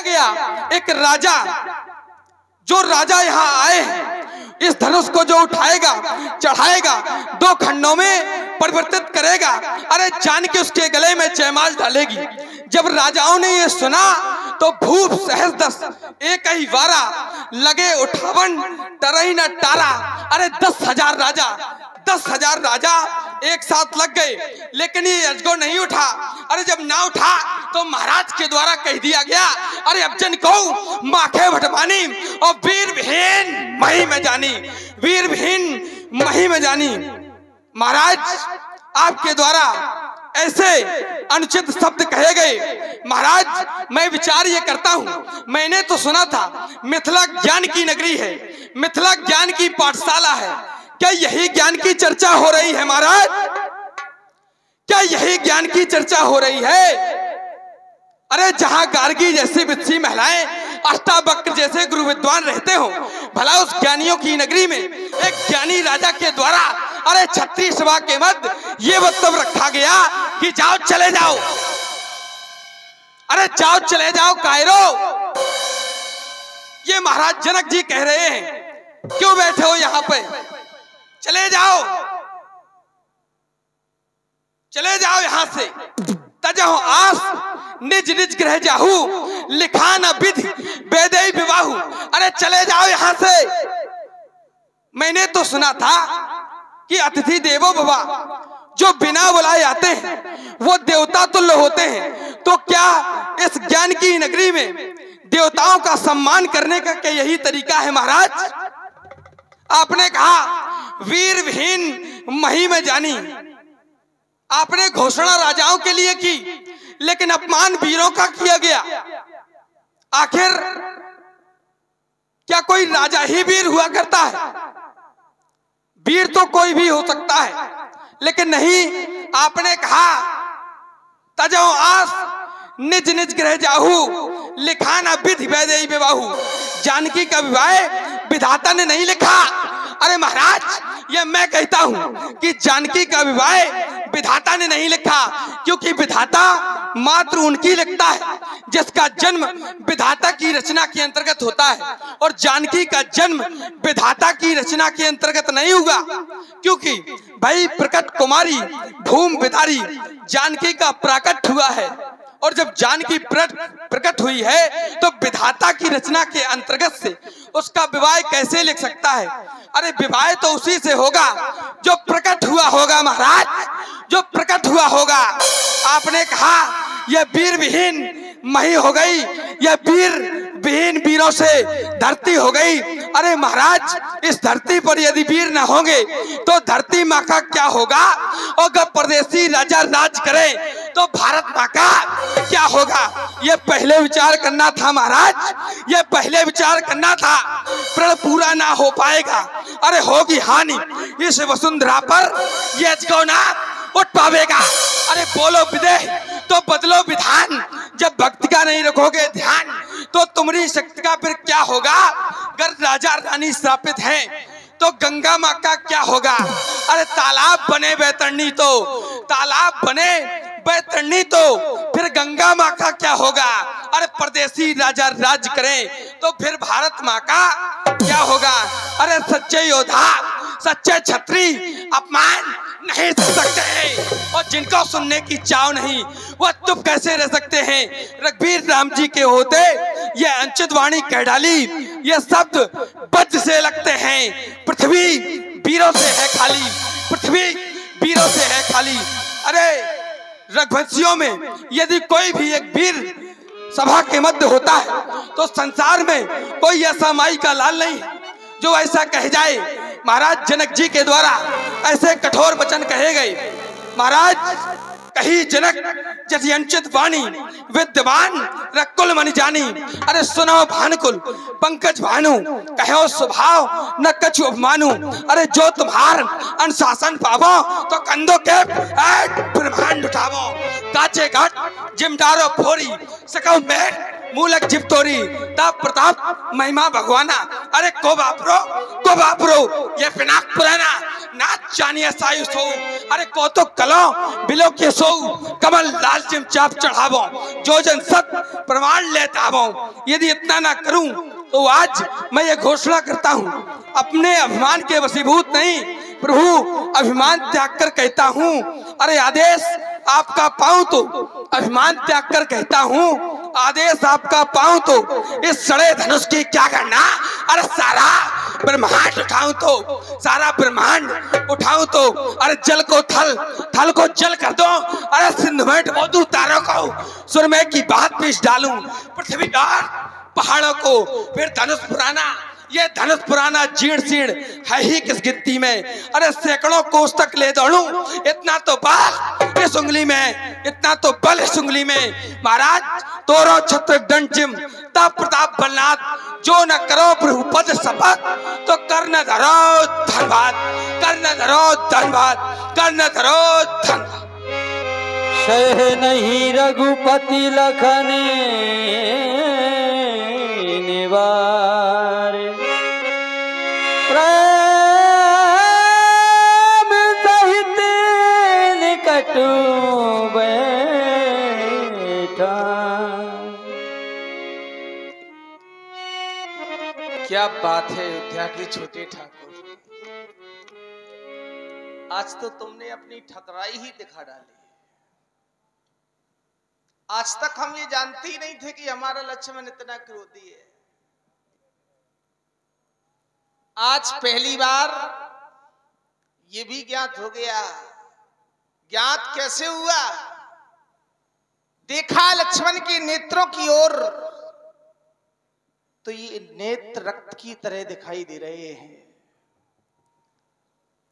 गया एक राजा, जो राजा यहाँ आए हैं इस धनुष को जो उठाएगा चढ़ाएगा 2 खंडों में परिवर्तित करेगा। अरे जानकी उसके गले में जयमाल डालेगी। जब राजाओं ने ये सुना तो भूप सहज दस एक ही वारा, लगे उठावन टरही न टारा। अरे 10,000 राजा एक साथ लग गए, लेकिन ये अजगर नहीं उठा। अरे जब ना उठा तो महाराज के द्वारा कह दिया गया, अरे अब जन को माखे भटवानी और वीर विहीन मही में जानी, वीर विहीन मही में जानी। महाराज आपके द्वारा ऐसे अनुचित शब्द कहे गए। महाराज मैं विचार ये करता हूँ, मैंने तो सुना था मिथिला ज्ञान की नगरी है, मिथिला ज्ञान की पाठशाला है। क्या यही ज्ञान की चर्चा हो रही है महाराज? क्या यही ज्ञान की चर्चा हो रही है? अरे जहां गार्गी जैसी वित्सी महिलाएं, अष्टावक्र जैसे गुरु विद्वान रहते हो, भला उस ज्ञानियों की नगरी में एक ज्ञानी राजा के द्वारा अरे छत्री सभा के मध्य ये वक्तव्य रखा गया कि जाओ चले जाओ, अरे जाओ चले जाओ कायरो। ये महाराज जनक जी कह रहे हैं, क्यों बैठे हो यहाँ पे? चले जाओ, चले जाओ यहाँ से। तजहु आस निज निज गृह जाहू, लिखा न विधि बेदई विवाहू। अरे चले जाओ यहाँ से। मैंने तो सुना था कि अतिथि देवो भव, जो बिना बुलाए आते हैं वो देवता तुल्य होते हैं। तो क्या इस ज्ञान की नगरी में देवताओं का सम्मान करने का क्या यही तरीका है महाराज? आपने कहा वीर विहीन मही में जानी, आपने घोषणा राजाओं के लिए की, लेकिन अपमान वीरों का किया गया। आखिर क्या कोई राजा ही वीर हुआ करता है? वीर तो कोई भी हो सकता है, लेकिन नहीं, आपने कहा तजहु आस निज निज गृह जाहू, लिखा न विधि बेदई विवाहू। जानकी का विवाह विधाता ने नहीं लिखा। अरे महाराज ये मैं कहता हूं कि जानकी का विवाह विधाता ने नहीं लिखा, क्योंकि विधाता मात्र उनकी लिखता है जिसका जन्म विधाता की रचना के अंतर्गत होता है, और जानकी का जन्म विधाता की रचना के अंतर्गत नहीं हुआ। क्योंकि भाई प्रकट कुमारी भूम विदारी जानकी का प्राकट हुआ है, और जब जानकी प्रकट हुई है तो विधाता की रचना के अंतर्गत से उसका विवाह कैसे लिख सकता है? अरे विवाह तो उसी से होगा जो प्रकट हुआ होगा महाराज, जो प्रकट हुआ होगा। आपने कहा यह वीर विहीन मही हो गई, यह वीर विहीन वीरों से धरती हो गई। अरे महाराज इस धरती पर यदि वीर न होंगे तो धरती माँ का क्या होगा? और अगर परदेसी राजा राज करे तो भारत माँ का क्या होगा? ये पहले विचार करना था महाराज, ये पहले विचार करना था। प्रण पूरा ना हो पाएगा, अरे होगी हानि इस वसुंधरा पर, ये अजगौना उठ पावेगा। अरे बोलो विदेह तो बदलो विधान, जब भक्ति का नहीं रखोगे ध्यान तो तुम्हारी शक्ति का फिर क्या होगा? अगर राजा रानी श्रापित हैं तो गंगा माँ का क्या होगा? अरे तालाब बने बैतरणी तो, तालाब बने बैतरणी तो फिर गंगा माँ का क्या होगा? अरे परदेसी राजा राज करें तो फिर भारत माँ का क्या होगा? अरे सच्चे योद्धा सच्चे छत्री अपमान नहीं कर सकते हैं, और जिनको सुनने की चाव नहीं वह चुप कैसे रह सकते हैं? रघुवीर राम जी के होते ये अंचित वाणी कह डाली, ये शब्द वज्र से लगते हैं। पृथ्वी वीरों से है खाली, पृथ्वी वीरों से है खाली। अरे रघुवंशियों में यदि कोई भी एक वीर सभा के मध्य होता है तो संसार में कोई ऐसा माई का लाल नहीं जो ऐसा कह जाए। महाराज जनक जी के द्वारा ऐसे कठोर वचन कहे गए। महाराज कही जनक जति अंचित वाणी, विद्वान रकुल मनि जानी। अरे सुनो भानुकुल पंकज भानु, कहो स्वभाव न कछु अपमानु। अरे जो तुम्हार अनुशासन पावो तो कंधों के ब्रह्मांड उठावो। काचे घाट जिमदारो फोरी सकौ मेट मूलक जिप्तोरी, ताप प्रताप महिमा भगवाना। अरे को बापरो ये पिनाक पुराना नाच जानिए सायु सो, अरे कौतुक कलो बिलो के सो, कमल लाल जिम चाप चढ़ावो, जो जन सत प्रमाण लेता आवो। यदि इतना ना करूं तो आज मैं ये घोषणा करता हूं, अपने अभिमान के वशीभूत नहीं प्रभु अभिमान त्याग कर कहता हूं, अरे आदेश आपका पाऊं तो अभिमान त्याग कर कहता हूं, आदेश आपका पाऊं तो इस सड़े धनुष की क्या करना, अरे सारा ब्रह्मांड उठाऊं तो, सारा ब्रह्मांड उठाऊं तो, अरे जल को थल, थल को जल कर दो, अरे सिंधु में डुबो दूं तारों को, सुरमे की बात पीस डालूं पृथ्वी और पहाड़ों को, फिर धनुष पुराना, ये धनुष पुराना जीर्ण शीर्ण है ही किस गिनती में, अरे सैकड़ों कोस तक ले दौड़ूं, इतना तो बल इस उंगली में, इतना तो बल इस उंगली में। महाराज तोरो छत्र दंड जिम तब प्रताप बलनाथ, जो न करो प्रभु पद शपथ तो कर न धरो धनबाद, कर न धरो धनबाद, कर न धरो धनबाद। सह नहीं रघुपति लखन निवार, प्रेम सहित निकट बैठा। क्या बात है अयोध्या के छोटे ठाकुर, आज तो तुमने अपनी ठकराई ही दिखा डाली। आज तक हम ये जानते ही नहीं थे कि हमारा लक्ष्मण इतना क्रोधी है। आज पहली बार ये भी ज्ञात हो गया। ज्ञात कैसे हुआ? देखा लक्ष्मण के नेत्रों की ओर तो ये नेत्र रक्त की तरह दिखाई दे रहे हैं।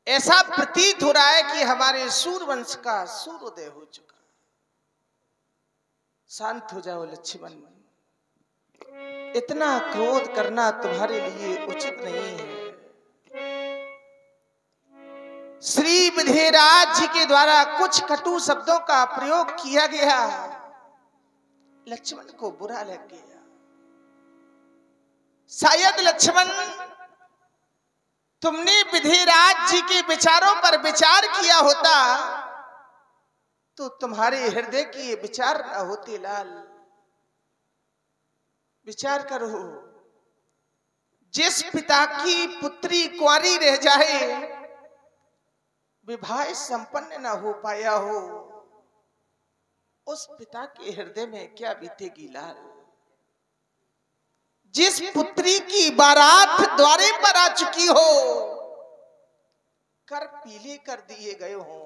ऐसा प्रतीत हो रहा है कि हमारे सूर्यवंश का सूर्योदय हो चुका। शांत हो जाओ लक्ष्मण, इतना क्रोध करना तुम्हारे लिए उचित नहीं है। श्री विधेयराज जी के द्वारा कुछ कटु शब्दों का प्रयोग किया गया, लक्ष्मण को बुरा लग गया। शायद लक्ष्मण तुमने विधेयराज जी के विचारों पर विचार किया होता तो तुम्हारे हृदय के ये विचार न होते। लाल, विचार करो, जिस पिता की पुत्री कुंवारी रह जाए, विवाह संपन्न न हो पाया हो, उस पिता के हृदय में क्या बीतेगी लाल। जिस पुत्री की बारात द्वारे पर आ चुकी हो, कर पीले कर दिए गए हो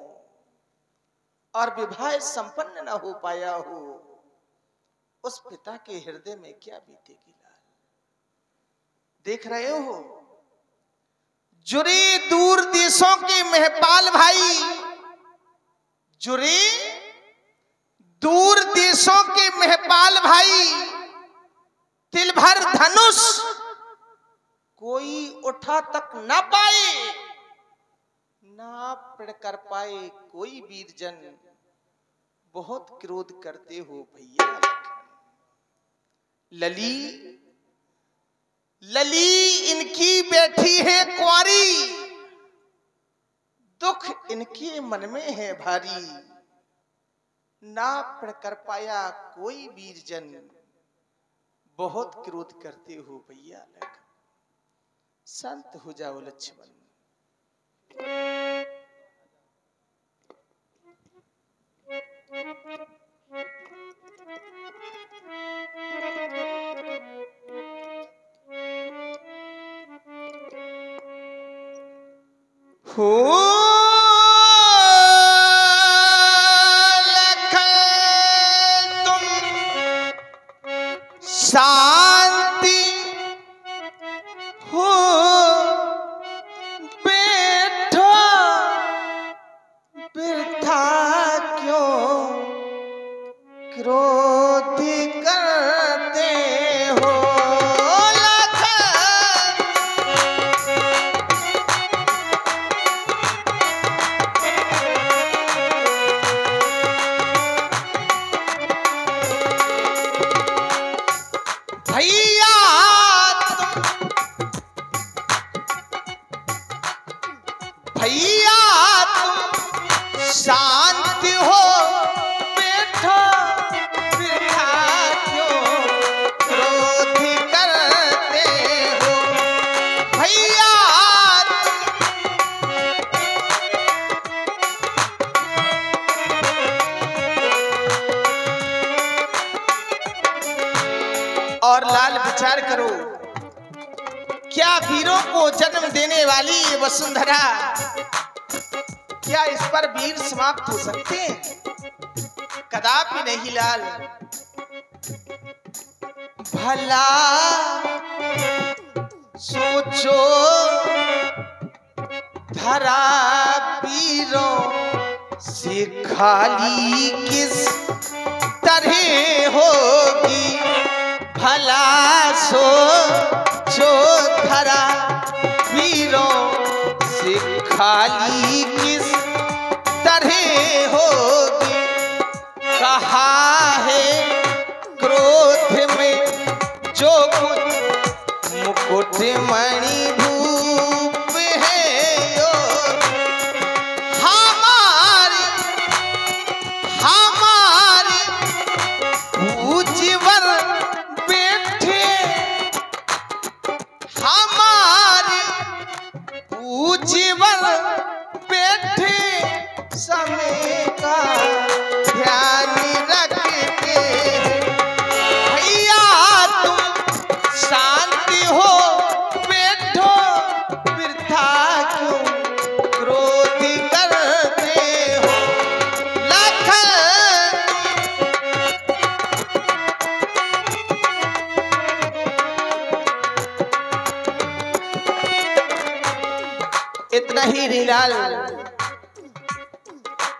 और विवाह संपन्न न हो पाया हो, उस पिता के हृदय में क्या बीतेगी लाल। देख रहे हो, जुरे दूर देशों के महपाल भाई, जुरे दूर देशों के महपाल भाई, तिल भर धनुष कोई उठा तक न पाए, ना प्रण कर पाए कोई वीरजन, बहुत क्रोध करते हो भैया। लली, लली इनकी बैठी है कुंवारी, दुख इनके मन में है भारी, ना प्रण कर पाया कोई वीरजन, बहुत क्रोध करते हो भैया। शांत हो जाओ लक्ष्मण। हो शांति हो बैठो, बिरथा क्यों क्रोध करते हो। भैया और लाल विचार करो, क्या वीरों को जन्म देने वाली ये वसुंधरा, क्या इस पर वीर समाप्त हो सकते हैं? कदापि नहीं लाल। भला सोचो धरा वीरों से खाली किस तरह होगी। भला सोचो धरा वीरों से खाली किस तरह होगी। कहा है क्रोध में जो कुछ मुकुट मणि भूप है यो, हमारे पूज्यवर बैठे, हमारे पूज्यवर बैठे समय का ध्यान रखते। भैया तुम शांति हो बैठो, वृथा क्यों क्रोध करते हो। लखन इतना ही नहीं लाल,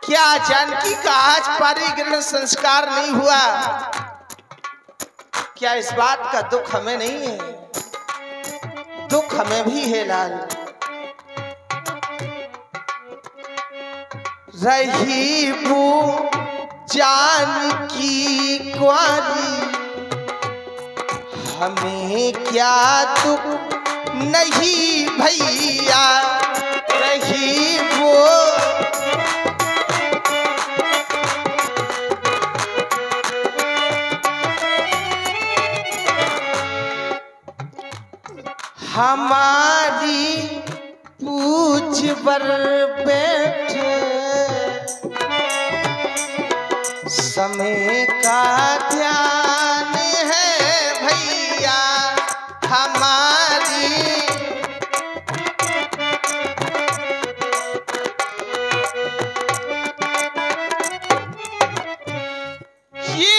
क्या जानकी का आज पारिग्रहण संस्कार नहीं हुआ? क्या इस बात का दुख हमें नहीं है? दुख हमें भी है लाल। रही वो जानकी कुंवारी, हमें क्या दुख नहीं भैया। रही वो हमारी पूछ पर बैठे, समय का ध्यान है भैया हमारी। ये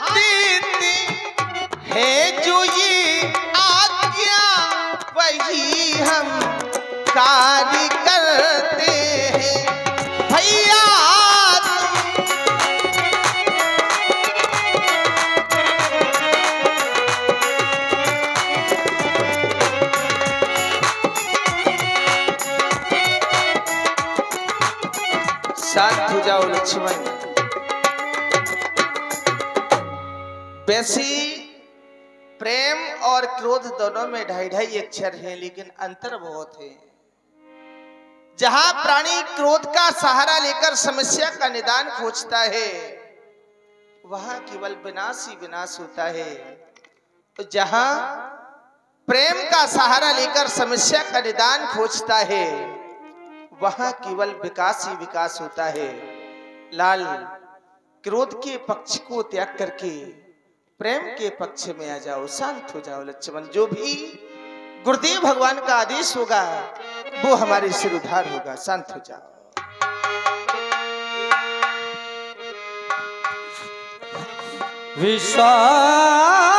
देते है जो ये आज्ञा, वही हम कार्य करते हैं भैया। शांत हो जाओ लक्ष्मण। वैसे प्रेम और क्रोध दोनों में 2.5 अक्षर है, लेकिन अंतर बहुत है। जहां प्राणी क्रोध का सहारा लेकर समस्या का निदान खोजता है, वहां केवल विनाश ही विनाश होता है। तो जहां प्रेम का सहारा लेकर समस्या का निदान खोजता है, वहां केवल विकास ही विकास होता है। लाल, क्रोध के पक्ष को त्याग करके प्रेम के पक्ष में आ जाओ, शांत हो जाओ लक्ष्मण। जो भी गुरुदेव भगवान का आदेश होगा वो हमारे सिर उद्धार होगा। शांत हो जाओ। विश्वास